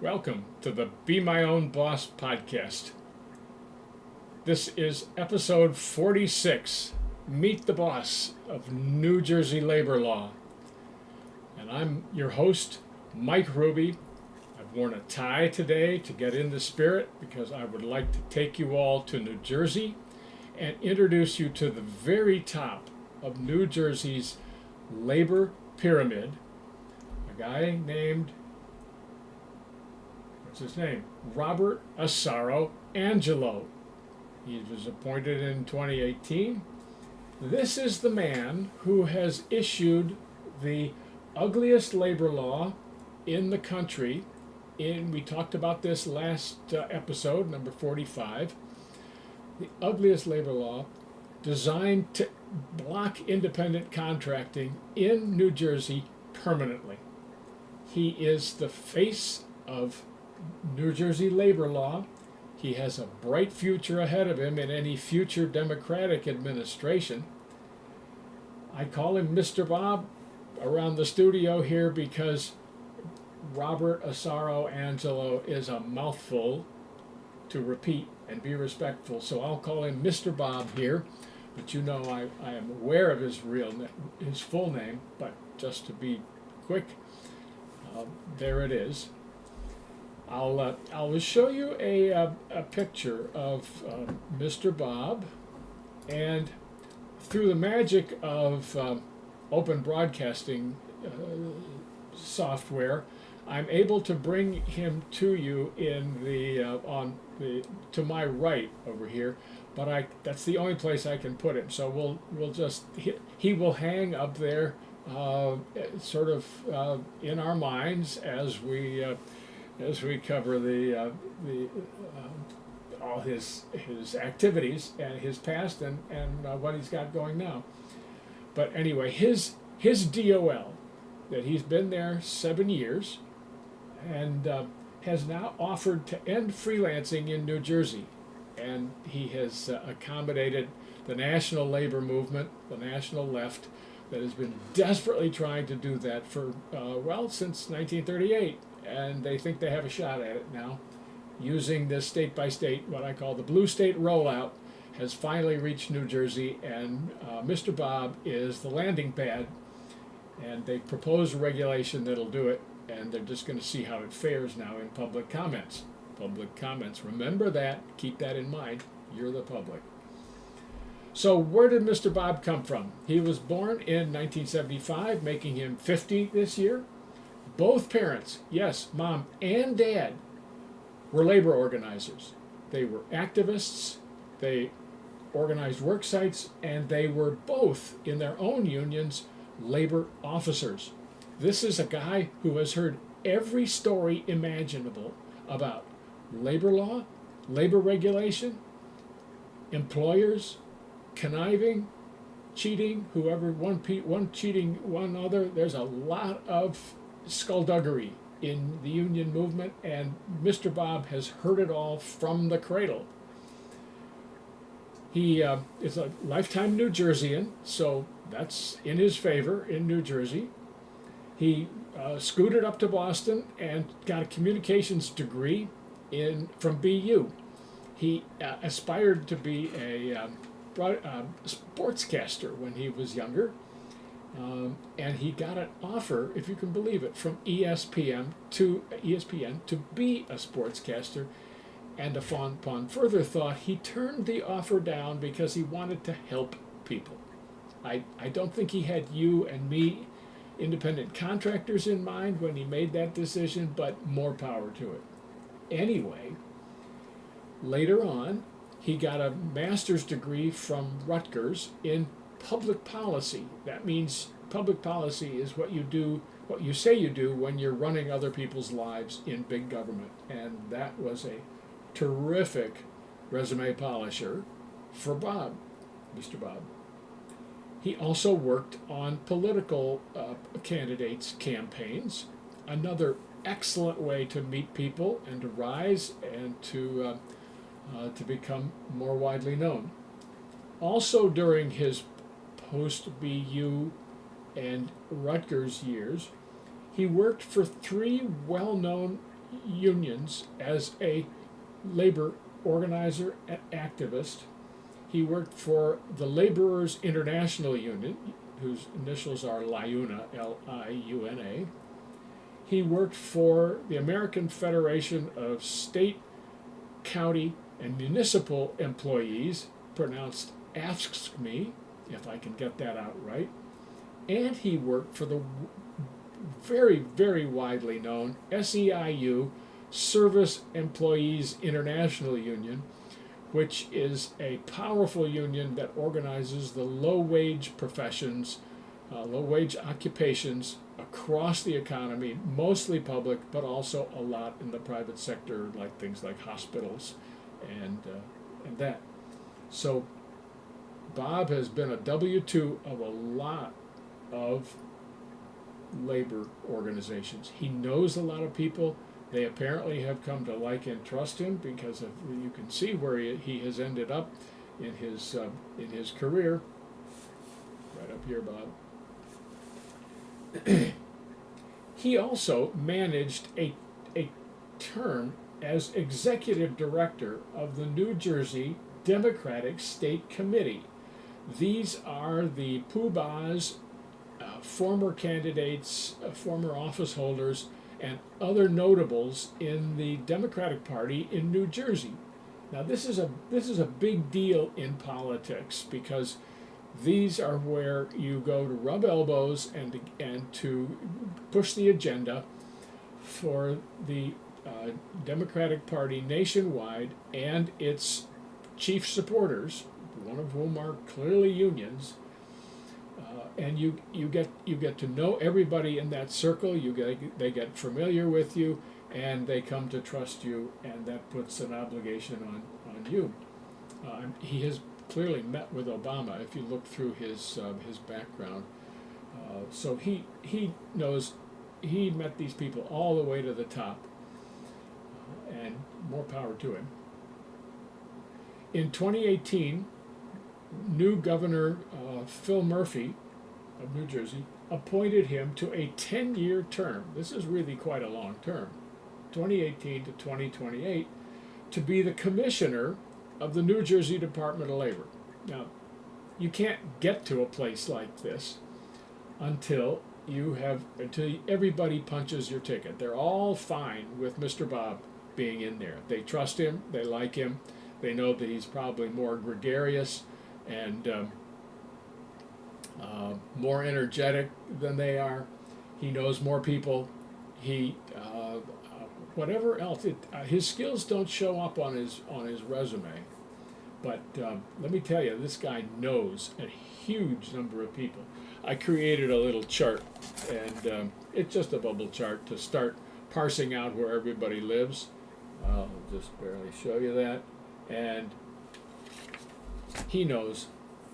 Welcome to the Be My Own Boss podcast. This is episode 46, Meet the Boss of New Jersey Labor Law. And I'm your host, Mike Hruby. I've worn a tie today to get in the spirit because I would like to take you all to New Jersey and introduce you to the very top of New Jersey's labor pyramid, a guy named his name? Robert Asaro Angelo. He was appointed in 2018. This is the man who has issued the ugliest labor law in the country. We talked about this last episode, number 45. The ugliest labor law designed to block independent contracting in New Jersey permanently. He is the face of New Jersey labor law. He has a bright future ahead of him in any future Democratic administration. I call him Mr. Bob around the studio here because Robert Asaro Angelo is a mouthful to repeat and be respectful, so I'll call him Mr. Bob here. But you know I am aware of his full name, but just to be quick, there it is. I'll show you a picture of Mr. Bob, and through the magic of open broadcasting software, I'm able to bring him to you in to my right over here. But that's the only place I can put him. So we'll just he will hang up there, sort of in our minds as we cover all his activities and his past and what he's got going now. But anyway, his DOL, that he's been there 7 years, and has now offered to end freelancing in New Jersey, and he has accommodated the national labor movement, the national left, that has been desperately trying to do that for since 1938. And they think they have a shot at it now, using this state by state, what I call the blue state rollout, has finally reached New Jersey, and Mr. Bob is the landing pad, and they proposed a regulation that'll do it, and they're just going to see how it fares now in public comments. Public comments, remember that, keep that in mind, you're the public. So where did Mr. Bob come from? He was born in 1975, making him 50 this year. Both parents, yes, mom and dad, were labor organizers. They were activists, they organized work sites, and they were both, in their own unions, labor officers. This is a guy who has heard every story imaginable about labor law, labor regulation, employers, conniving, cheating, one cheating one other. There's a lot of skullduggery in the union movement, and Mr. Bob has heard it all from the cradle. He is a lifetime New Jerseyan, so that's in his favor in New Jersey. He scooted up to Boston and got a communications degree from BU. He aspired to be a sportscaster when he was younger. And he got an offer, if you can believe it, from ESPN to be a sportscaster. And upon further thought, he turned the offer down because he wanted to help people. I don't think he had you and me, independent contractors, in mind when he made that decision, but more power to it. Anyway, later on, he got a master's degree from Rutgers in public policy. That means public policy is what you say you do when you're running other people's lives in big government. And that was a terrific resume polisher for Bob, Mr. Bob. He also worked on political candidates' campaigns, another excellent way to meet people and to rise and to become more widely known. Also during his post-BU and Rutgers years, he worked for three well-known unions as a labor organizer and activist. He worked for the Laborers International Union, whose initials are LIUNA, Liuna. He worked for the American Federation of State, County, and Municipal Employees, pronounced AFSCME, if I can get that out right. And he worked for the very, very widely known SEIU, Service Employees International Union, which is a powerful union that organizes the low-wage professions, low-wage occupations across the economy, mostly public, but also a lot in the private sector, like things like hospitals and that. So Bob has been a W-2 of a lot of labor organizations. He knows a lot of people. They apparently have come to like and trust him because of, you can see where he has ended up in his career. Right up here, Bob. He also managed a term as executive director of the New Jersey Democratic State Committee. These are the poobahs, former candidates, former office holders, and other notables in the Democratic Party in New Jersey. Now this is a big deal in politics because these are where you go to rub elbows and to push the agenda for the Democratic Party nationwide and its chief supporters, one of whom are clearly unions. And you get to know everybody in that circle. They get familiar with you, and they come to trust you, and that puts an obligation on you. He has clearly met with Obama if you look through his background. So he knows he met these people all the way to the top, and more power to him. In 2018, new Governor Phil Murphy of New Jersey appointed him to a 10-year term. This is really quite a long term, 2018 to 2028, to be the commissioner of the New Jersey Department of Labor. Now, you can't get to a place like this until everybody punches your ticket. They're all fine with Mr. Bob being in there. They trust him, they like him, they know that he's probably more gregarious and more energetic than they are. He knows more people. He whatever else. His skills don't show up on his resume, but let me tell you, this guy knows a huge number of people. I created a little chart, and it's just a bubble chart to start parsing out where everybody lives. I'll just barely show you that, and he knows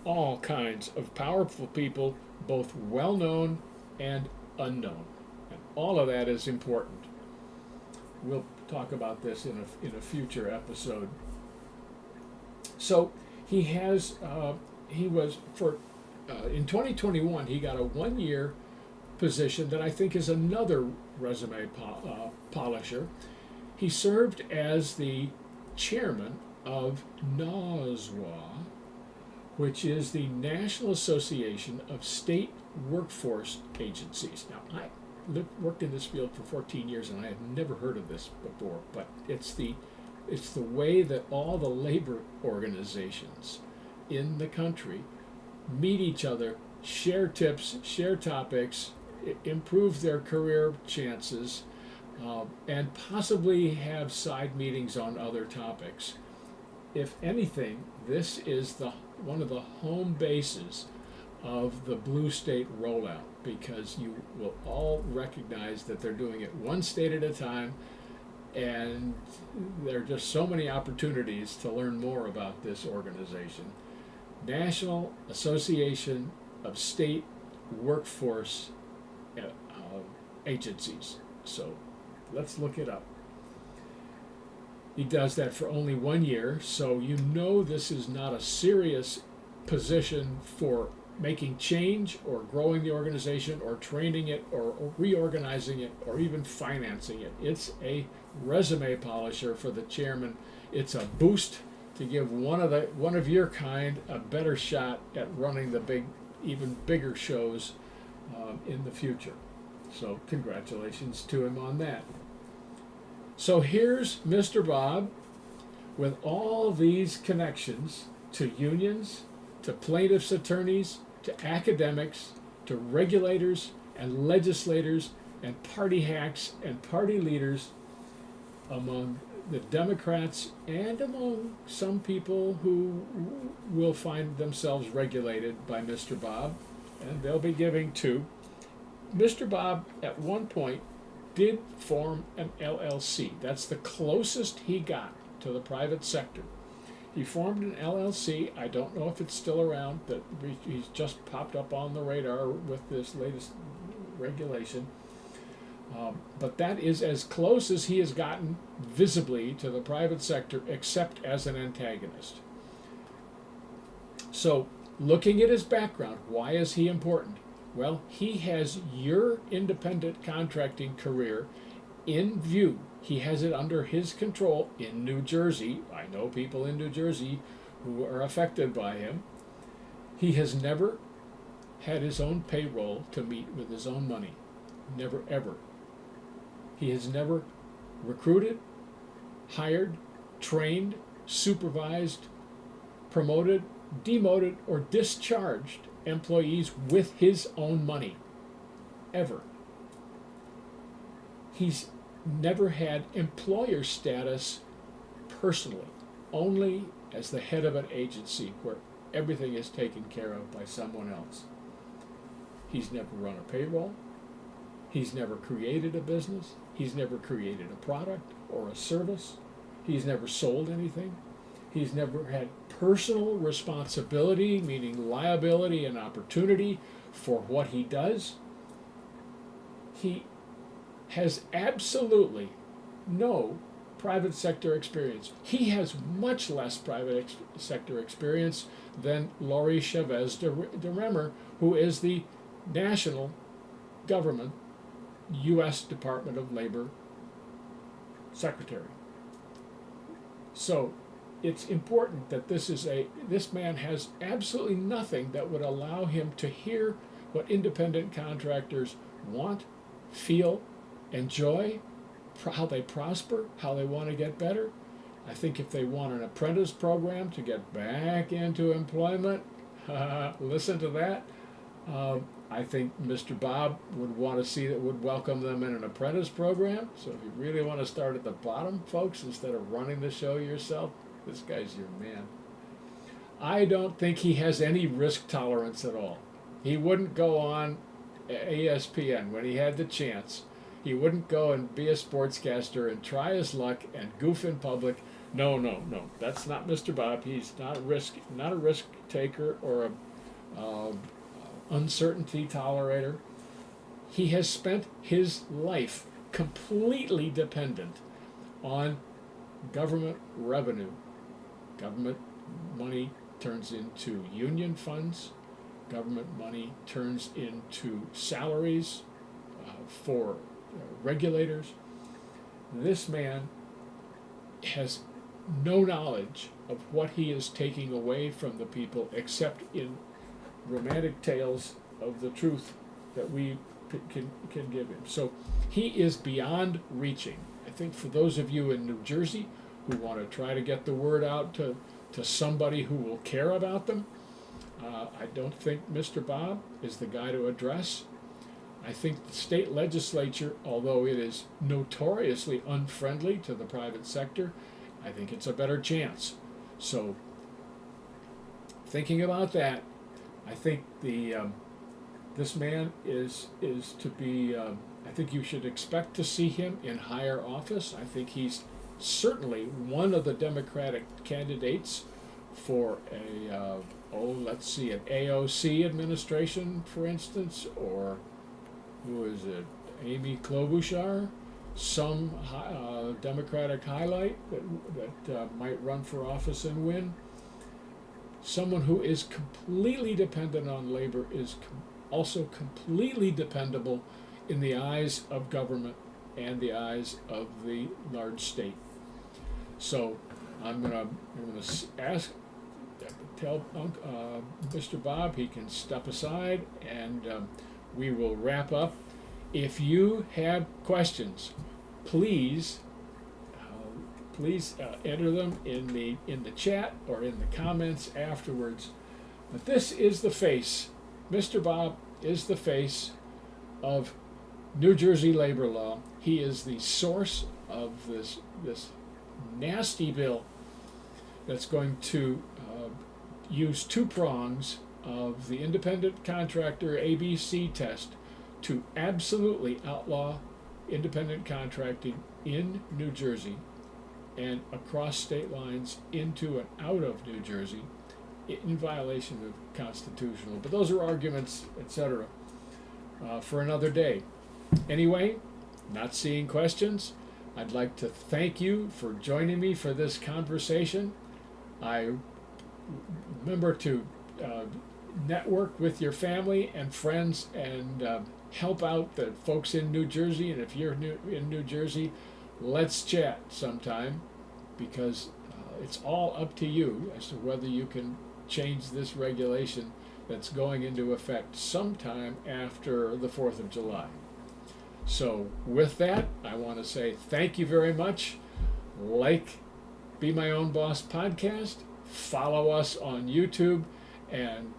all kinds of powerful people, both well-known and unknown. And all of that is important. We'll talk about this in a future episode. So he was in 2021, he got a 1-year position that I think is another resume polisher. He served as the chairman of NASWA, which is the National Association of State Workforce Agencies. Now, I worked in this field for 14 years, and I had never heard of this before, but it's the way that all the labor organizations in the country meet each other, share tips, share topics, improve their career chances, and possibly have side meetings on other topics. If anything, this is one of the home bases of the blue state rollout, because you will all recognize that they're doing it one state at a time, and there are just so many opportunities to learn more about this organization. National Association of State Workforce Agencies. So let's look it up. He does that for only 1 year, so you know this is not a serious position for making change or growing the organization or training it or reorganizing it or even financing it. It's a resume polisher for the chairman. It's a boost to give one of your kind a better shot at running the even bigger shows in the future. So congratulations to him on that. So here's Mr. Bob with all these connections to unions, to plaintiffs' attorneys, to academics, to regulators and legislators and party hacks and party leaders among the Democrats and among some people who will find themselves regulated by Mr. Bob, and they'll be giving too. Mr. Bob, at one point, did form an LLC. That's the closest he got to the private sector. He formed an LLC. I don't know if it's still around. That he's just popped up on the radar with this latest regulation. But that is as close as he has gotten visibly to the private sector, except as an antagonist. So, looking at his background, why is he important? Well, he has your independent contracting career in view. He has it under his control in New Jersey. I know people in New Jersey who are affected by him. He has never had his own payroll to meet with his own money. Never, ever. He has never recruited, hired, trained, supervised, promoted, demoted, or discharged employees with his own money. Ever. He's never had employer status personally, only as the head of an agency where everything is taken care of by someone else. He's never run a payroll. He's never created a business. He's never created a product or a service. He's never sold anything. He's never had personal responsibility, meaning liability and opportunity for what he does. He has absolutely no private sector experience. He has much less private sector experience than Laurie Chavez de Remer, who is the national government U.S. Department of Labor secretary. So it's important that this man has absolutely nothing that would allow him to hear what independent contractors want, feel, enjoy, how they prosper, how they want to get better. I think if they want an apprentice program to get back into employment, listen to that. I think Mr. Bob would want to see that, would welcome them in an apprentice program. So if you really want to start at the bottom, folks, instead of running the show yourself, this guy's your man. I don't think he has any risk tolerance at all. He wouldn't go on ESPN when he had the chance. He wouldn't go and be a sportscaster and try his luck and goof in public. No. That's not Mr. Bob. He's not a risk taker or a uncertainty tolerator. He has spent his life completely dependent on government revenue. Government money turns into union funds. Government money turns into salaries for regulators. This man has no knowledge of what he is taking away from the people except in romantic tales of the truth that we can give him. So he is beyond reaching. I think for those of you in New Jersey who want to try to get the word out to somebody who will care about them, I don't think Mr. Bob is the guy to address. I think the state legislature, although it is notoriously unfriendly to the private sector, I think it's a better chance. So thinking about that, I think this man is to be. I think you should expect to see him in higher office. I think he's certainly one of the Democratic candidates for an AOC administration, for instance, or who is it, Amy Klobuchar, some Democratic highlight that might run for office and win. Someone who is completely dependent on labor is also completely dependable in the eyes of government and the eyes of the large state. So I'm gonna tell Mr. Bob he can step aside, and we will wrap up. If you have questions, please enter them in the chat or in the comments afterwards. But this is the face. Mr. Bob is the face of New Jersey labor law. He is the source of this nasty bill that's going to use two prongs of the independent contractor ABC test to absolutely outlaw independent contracting in New Jersey and across state lines into and out of New Jersey in violation of constitutional. But those are arguments, etc., for another day. Anyway, not seeing questions, I'd like to thank you for joining me for this conversation. I remember to network with your family and friends and help out the folks in New Jersey. And if you're in New Jersey, let's chat sometime, because it's all up to you as to whether you can change this regulation that's going into effect sometime after the 4th of July. So with that, I want to say thank you very much. Like Be My Own Boss podcast, follow us on YouTube, and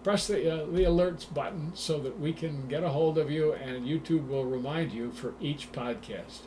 press the alerts button so that we can get a hold of you, and YouTube will remind you for each podcast.